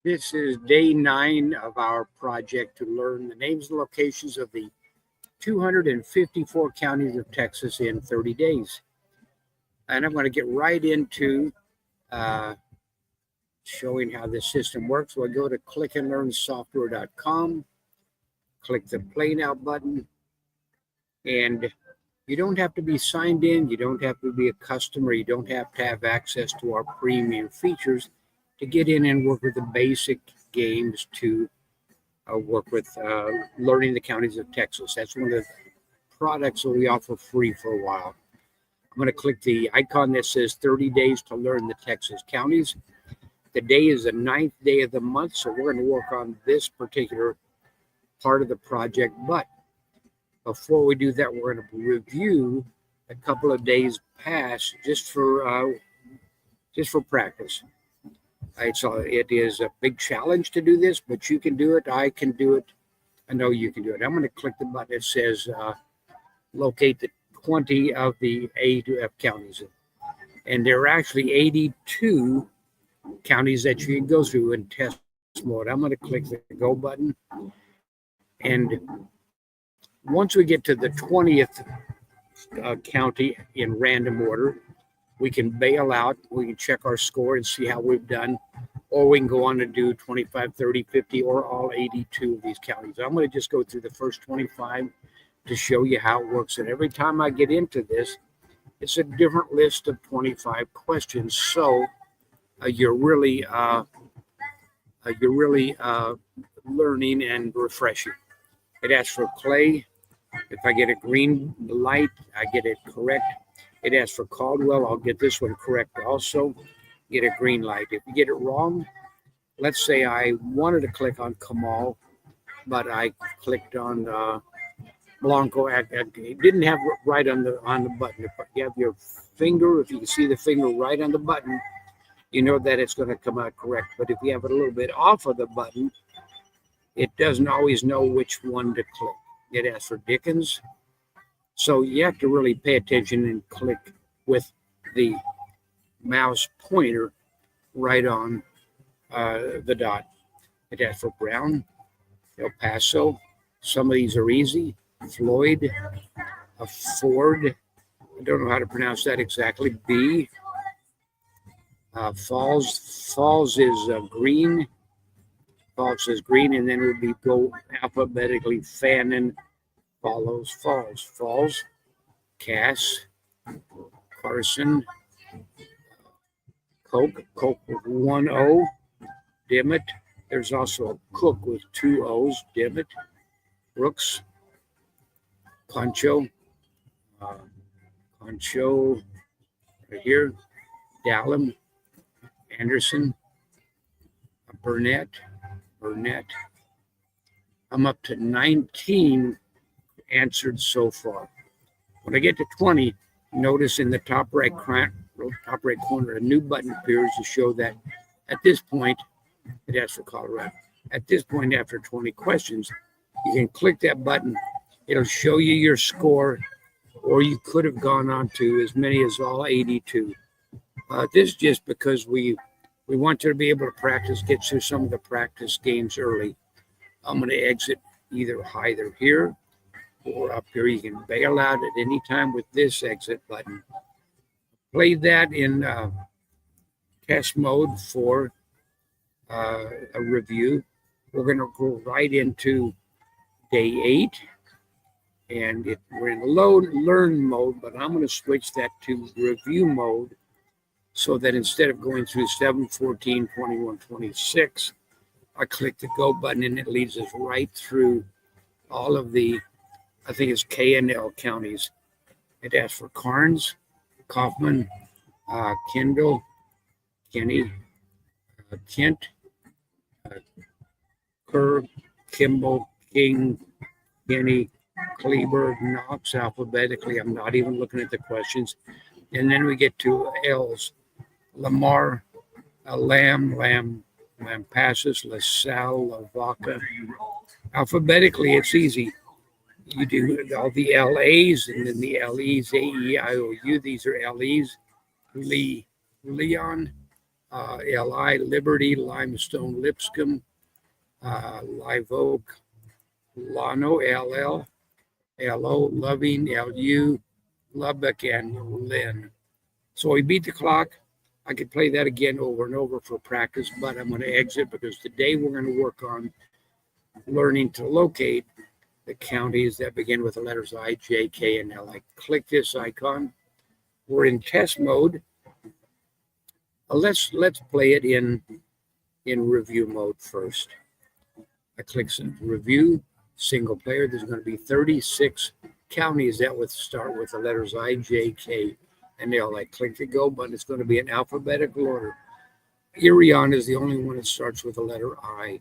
This is day 9 of our project to learn the names and locations of the 254 counties of Texas in 30 days. And I'm going to get right into showing how this system works. So I go to clickandlearnsoftware.com, click the Play Now button, and you don't have to be signed in, you don't have to be a customer, you don't have to have access to our premium features to get in and work with the basic games to work with learning the counties of Texas. That's one of the products that we offer free for a while. I'm going to click the icon that says 30 days to learn the Texas counties. The day is the 9th day of the month, so we're going to work on this particular part of the project. But before we do that, we're going to review a couple of days past just for practice. It is a big challenge to do this, but you can do it. I can do it. I know you can do it. I'm going to click the button that says locate the 20 of the A to F counties. And there are actually 82 counties that you can go through in test mode. I'm going to click the go button. And once we get to the 20th county in random order, we can bail out, we can check our score and see how we've done, or we can go on to do 25, 30, 50, or all 82 of these counties. I'm going to just go through the first 25 to show you how it works. And every time I get into this, it's a different list of 25 questions. So you're really learning and refreshing. It asks for play. If I get a green light, I get it correct. It asks for Caldwell. I'll get this one correct also. Get a green light. If you get it wrong, let's say I wanted to click on Kamal, but I clicked on Blanco. It didn't have it right on the button. If you have your finger, if you can see the finger right on the button, you know that it's going to come out correct. But if you have it a little bit off of the button, it doesn't always know which one to click. It asks for Dickens. So you have to really pay attention and click with the mouse pointer right on the dot. It asks for Brown, El Paso. Some of these are easy. Floyd, Ford. I don't know how to pronounce that exactly. B. Falls is green. Falls is green, and then it would be go alphabetically. Fannin follows Falls, Cass, Carson, Coke with 1 O, Dimmitt. There's also a Cook with 2 O's, Dimmitt, Brooks, Concho right here, Dallin, Anderson, Burnett. I'm up to 19 answered so far. When I get to 20, notice in the top right corner, a new button appears to show that at this point, it asks for Colorado. At this point, after 20 questions, you can click that button. It'll show you your score, or you could have gone on to as many as all 82. This is just because we want you to be able to practice, get through some of the practice games early. I'm going to exit either here or up here. You can bail out at any time with this exit button. Play that in test mode for a review. We're going to go right into day 8, and we're in learn mode, but I'm going to switch that to review mode so that instead of going through 7, 14, 21, 26, I click the go button and it leads us right through all of the, I think it's K and L counties. It asks for Carnes, Kaufman, Kendall, Kenny, Kent, Kerr, Kimball, King, Kenny, Kleber, Knox, alphabetically. I'm not even looking at the questions. And then we get to L's. Lamar, Lampasas, LaSalle, Lavaca. Alphabetically, it's easy. You do all the LAs and then the LEs, AEIOU. These are LEs. Leon, LI, Liberty, Limestone, Lipscomb, Live Oak, Llano, LL, LO, Loving, LU, Lubbock, and Lynn. So we beat the clock. I could play that again over and over for practice, but I'm going to exit because today we're going to work on learning to locate the counties that begin with the letters I, J, K, and L. I click this icon. We're in test mode. Let's play it in review mode first. I click review, single player. There's going to be 36 counties that would start with the letters I, J, K, and L. I click the go button. It's going to be in alphabetical order. Irion is the only one that starts with the letter I.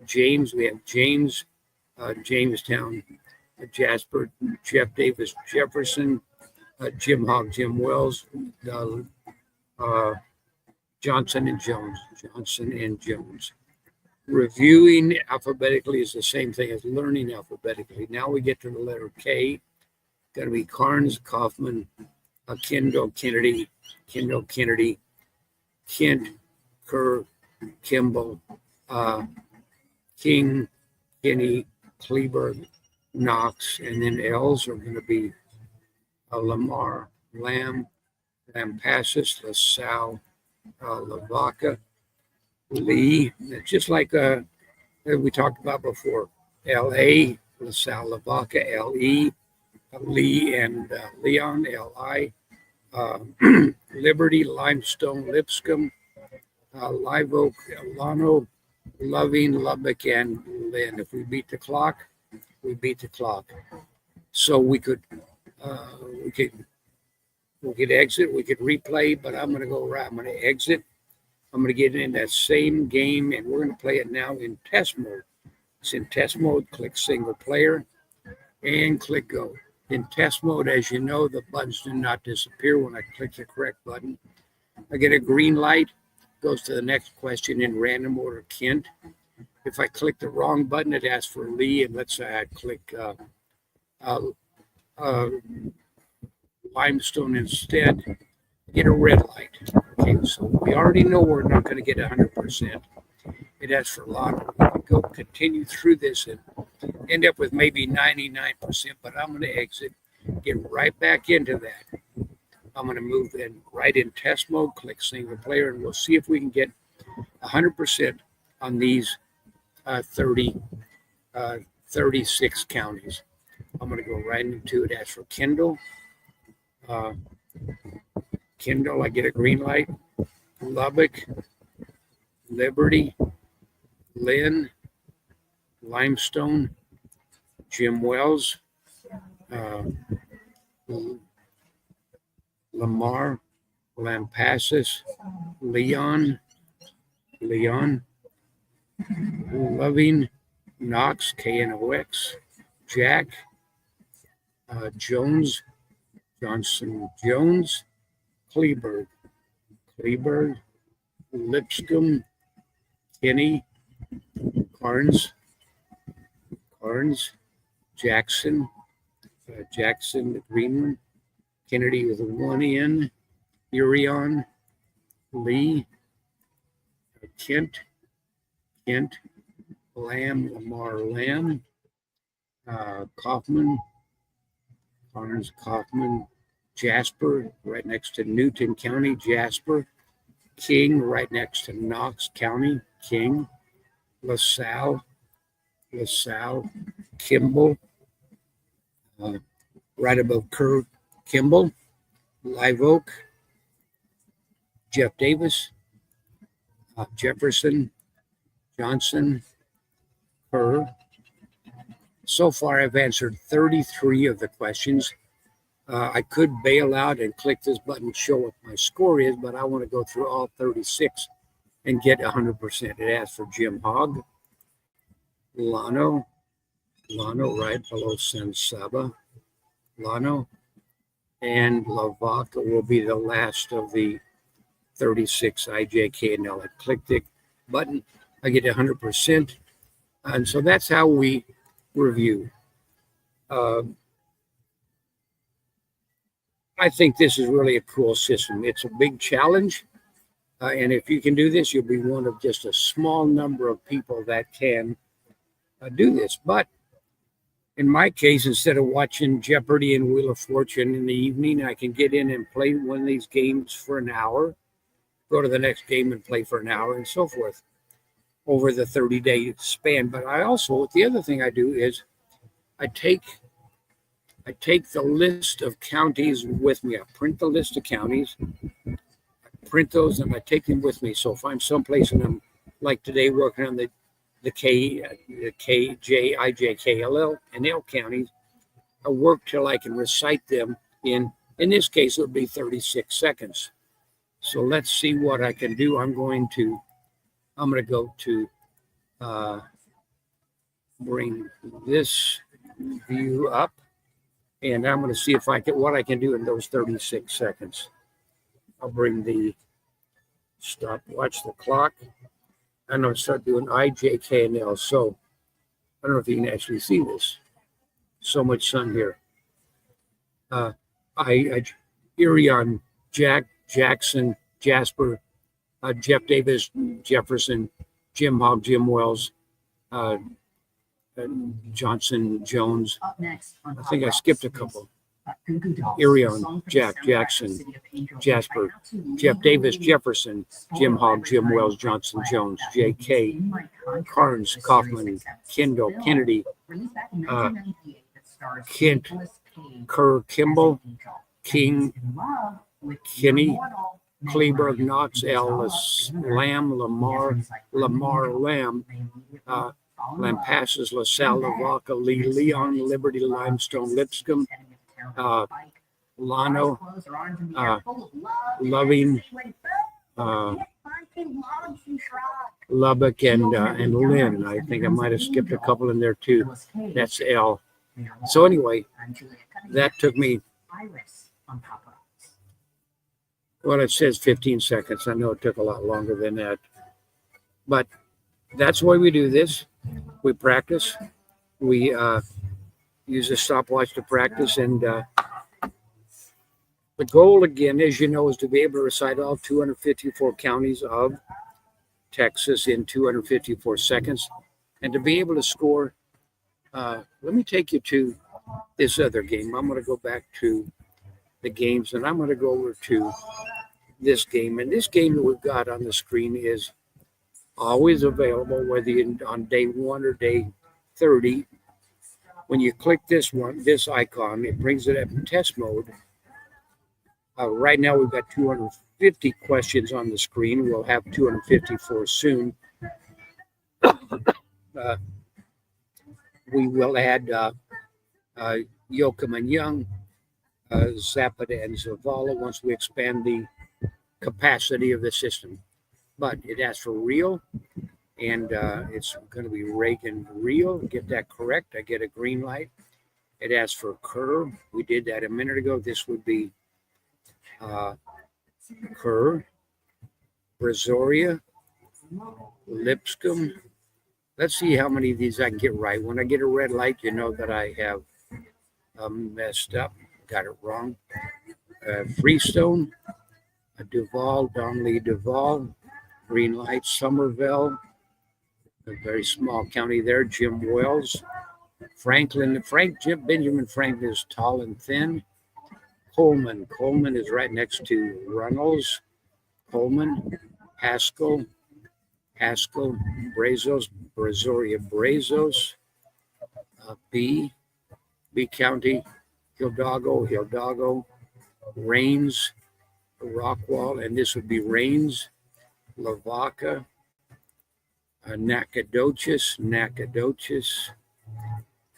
James, we have James, Jamestown, Jasper, Jeff Davis, Jefferson, Jim Hogg, Jim Wells, Johnson and Jones. Reviewing alphabetically is the same thing as learning alphabetically. Now we get to the letter K. Going to be Carnes, Kaufman, Kendall, Kennedy, Kent, Kerr, Kimball, King, Kinney, Kleberg, Knox, and then L's are going to be Lamar, Lamb, Lampasas, LaSalle, Lavaca, Lee, just like we talked about before, L.A., LaSalle, Lavaca, L.E., Lee and Leon, L.I., Liberty, Limestone, Lipscomb, Live Oak, Llano, Loving, Lubbock, and Lynn. If we beat the clock, we beat the clock. So we could exit, we could replay, but I'm going to go right. I'm going to exit. I'm going to get in that same game, and we're going to play it now in test mode. It's in test mode. Click single player and click go. In test mode, as you know, the buttons do not disappear when I click the correct button. I get a green light, goes to the next question in random order, Kent. If I click the wrong button, it asks for Lee, and let's say I click Limestone instead, get a red light. Okay, so we already know we're not going to get 100%. It asks for a lot. We can go continue through this and end up with maybe 99%, but I'm going to exit, get right back into that. I'm going to move in right in test mode, click single player, and we'll see if we can get 100% on these 36 counties. I'm going to go right into it. As for Kendall, I get a green light. Lubbock, Liberty, Lynn, Limestone, Jim Wells, Lamar, Lampasas, Leon, Loving, Knox, KNOX, Jack, Jones, Johnson, Jones, Kleberg, Lipscomb, Kinney, Carnes, Jackson, the green one, Kennedy with a 1 N, Urion, Lee, Kent, Lamar, Kaufman, Jasper, right next to Newton County, Jasper, King, right next to Knox County, King, LaSalle, Kimball, right above Kerr, Kimball, Live Oak, Jeff Davis, Jefferson, Johnson, Kerr. So far, I've answered 33 of the questions. I could bail out and click this button, show what my score is, but I want to go through all 36 and get 100%. It asks for Jim Hogg, Llano, right below San Saba, Llano, and Lavaca will be the last of the 36 IJK. And now I click the button, I get 100%. And so that's how we review. I think this is really a cool system. It's a big challenge. And if you can do this, you'll be one of just a small number of people that can do this. But in my case, instead of watching Jeopardy and Wheel of Fortune in the evening, I can get in and play one of these games for an hour, go to the next game and play for an hour, and so forth over the 30-day span. But I also, the other thing I do is I take the list of counties with me. I print the list of counties, print those, and I take them with me. So if I'm someplace and I'm like today working on the K, J, I, J, K, L, L, and L counties, I work till I can recite them in this case, it would be 36 seconds. So let's see what I can do. I'm going to go to bring this view up, and I'm going to see if what I can do in those 36 seconds. I'll bring the stopwatch, the clock. I'm going to start doing I, J, K, and L. So I don't know if you can actually see this. So much sun here. Irion, Jack, Jackson, Jasper, Jeff Davis, Jefferson, Jim Hogg, Jim Wells, Johnson, Jones. I think I skipped a couple. Irion, Jack, Jackson, Jasper, Jeff Davis, Jefferson, Jim Hogg, Jim Wells, Johnson, Jones, J.K., Carnes, Kaufman, Kendall, Kennedy, Kent, Kerr, Kimball, King, Kinney, Kleberg, Knox, Ellis, Lamb, Lamar, Lamb, Lampasas, LaSalle, Lavaca, Lee, Leon, Liberty, Limestone, Lipscomb, Lano, Loving, Lubbock, and Lynn. I think I might have skipped a couple in there too. That's L. So anyway, that took me, well, it says 15 seconds. I know it took a lot longer than that. But that's why we do this. We practice. We use a stopwatch to practice. And the goal, again, as you know, is to be able to recite all 254 counties of Texas in 254 seconds. And to be able to score, let me take you to this other game. I'm going to go back to the games, and I'm going to go over to this game. And this game that we've got on the screen is always available, whether you're on day 1 or day 30. When you click this icon, it brings it up in test mode. Right now, we've got 250 questions on the screen. We'll have 254 soon. We will add Yoakum and Young, Zapata and Zavala once we expand the capacity of the system. But it asks for real, and it's going to be Reagan real. Get that correct. I get a green light. It asks for Kerr. We did that a minute ago. This would be Kerr, Brazoria, Lipscomb. Let's see how many of these I can get right. When I get a red light, you know that I have messed up, got it wrong. Freestone, Duval, Donnelly Duval, green light, Somerville, a very small county there, Jim Wells, Franklin, Benjamin Franklin is tall and thin. Coleman is right next to Runnels. Coleman, Haskell, Brazos, Brazoria, Brazos, B County, Hidalgo, Rains, Rockwall, and this would be Rains, Lavaca, Nacogdoches.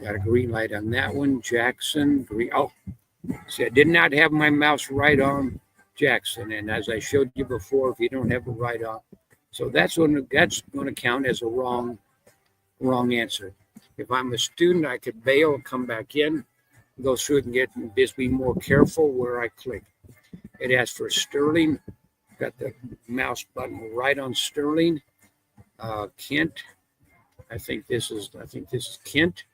Got a green light on that one. Jackson, see, I did not have my mouse right on Jackson, and as I showed you before, if you don't have it right on, so that's going to count as a wrong answer. If I'm a student, I could bail, come back in, go through it, and just be more careful where I click. It asks for Sterling. Got the mouse button right on Sterling. Kent. I think this is Kent.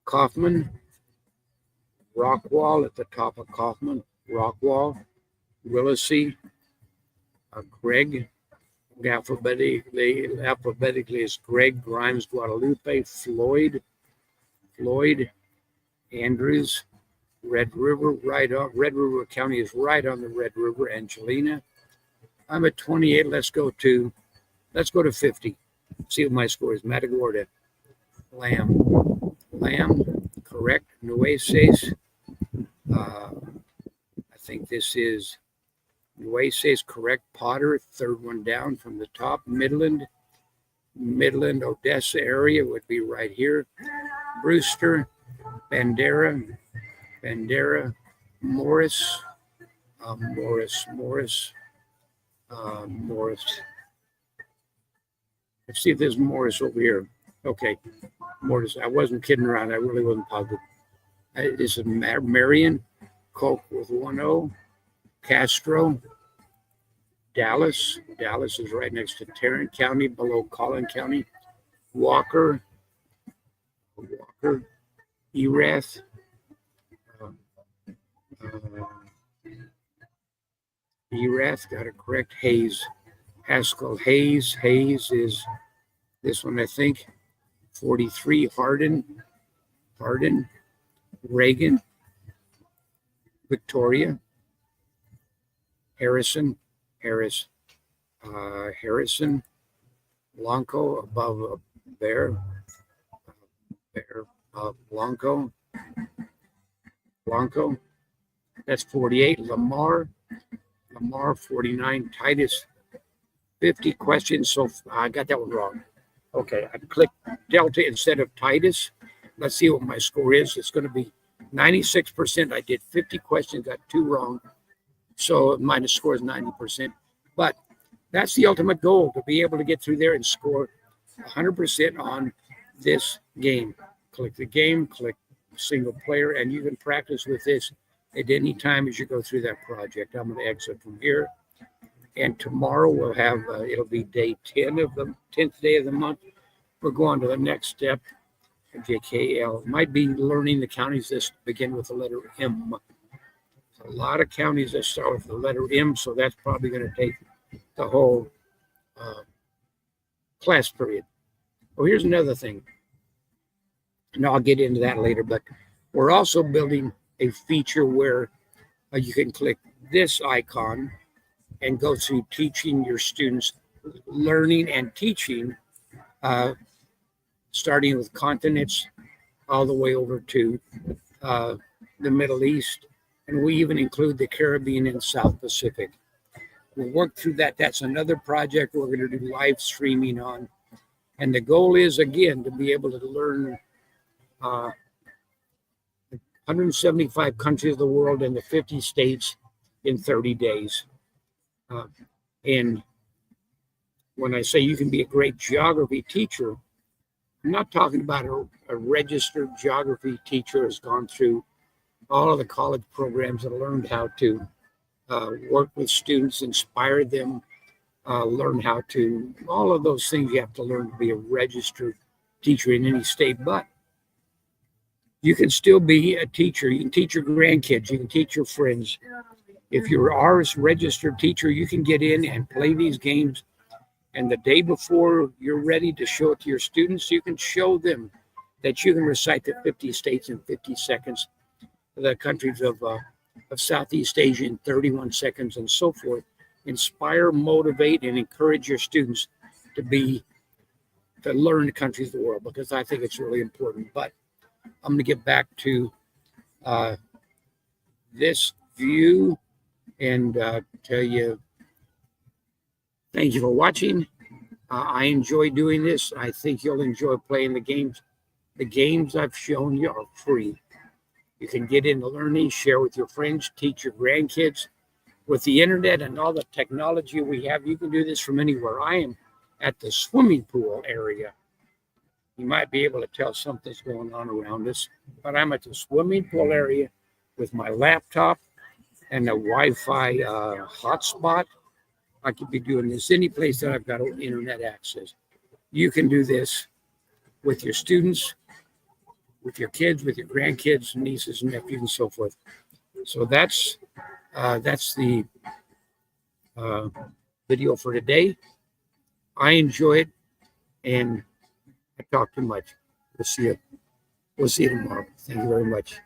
Kaufman. Rockwall at the top of Kaufman. Rockwall. Willacy, Greg, alphabetically is Greg, Grimes, Guadalupe, Floyd, Andrews, Red River, Red River County is right on the Red River, Angelina. I'm at 28. Let's go to 50. See what my score is. Matagorda, Lamb, correct. Nueces. I think this is Nueces, correct. Potter, third one down from the top. Midland, Odessa area would be right here. Brewster, Bandera, Morris. Let's see if there's Morris over here. Okay, Morris. I wasn't kidding around. I really wasn't positive. This is Marion, Coke with 1-0. Castro, Dallas. Dallas is right next to Tarrant County, below Collin County. Walker, Erath. Erath, got it correct. Hayes, Haskell, Hayes is this one, I think. 43, Hardin, Reagan, Victoria, Harrison, Blanco above Bear, Blanco, that's 48. Lamar 49. Titus, 50 questions. So I got that one wrong. Okay, I clicked Delta instead of Titus. Let's see what my score is. It's going to be 96%. I did 50 questions, got 2 wrong. So my score is 90%. But that's the ultimate goal, to be able to get through there and score 100% on this game. Click the game, click single player, and you can practice with this at any time as you go through that project. I'm going to exit from here. And tomorrow we'll have, it'll be day 10 of the 10th day of the month. We're going to the next step, JKL. Might be learning the counties that begin with the letter M. A lot of counties that start with the letter M, so that's probably going to take the whole class period. Oh, here's another thing. And I'll get into that later, but we're also building a feature where you can click this icon and go through teaching your students, learning and teaching, starting with continents all the way over to the Middle East. And we even include the Caribbean and South Pacific. We'll work through that. That's another project we're going to do live streaming on. And the goal is, again, to be able to learn 175 countries of the world and the 50 states in 30 days. And when I say you can be a great geography teacher, I'm not talking about a registered geography teacher who's gone through all of the college programs and learned how to work with students, inspire them, learn how to, all of those things you have to learn to be a registered teacher in any state. But you can still be a teacher. You can teach your grandkids. You can teach your friends. If you're our registered teacher, you can get in and play these games. And the day before you're ready to show it to your students, you can show them that you can recite the 50 states in 50 seconds, the countries of Southeast Asia in 31 seconds, and so forth. Inspire, motivate, and encourage your students to learn the countries of the world, because I think it's really important. But I'm going to get back to this view and tell you thank you for watching. I enjoy doing this. I think you'll enjoy playing the games. The games I've shown you are free. You can get into learning, share with your friends, teach your grandkids. With the internet and all the technology we have, you can do this from anywhere. I am at the swimming pool area. You might be able to tell something's going on around us, but I'm at the swimming pool area with my laptop and the Wi-Fi hotspot. I could be doing this any place that I've got internet access. You can do this with your students, with your kids, with your grandkids, nieces and nephews, and so forth. So that's the video for today. I enjoy it, and I talk too much. We'll see you tomorrow. Thank you very much.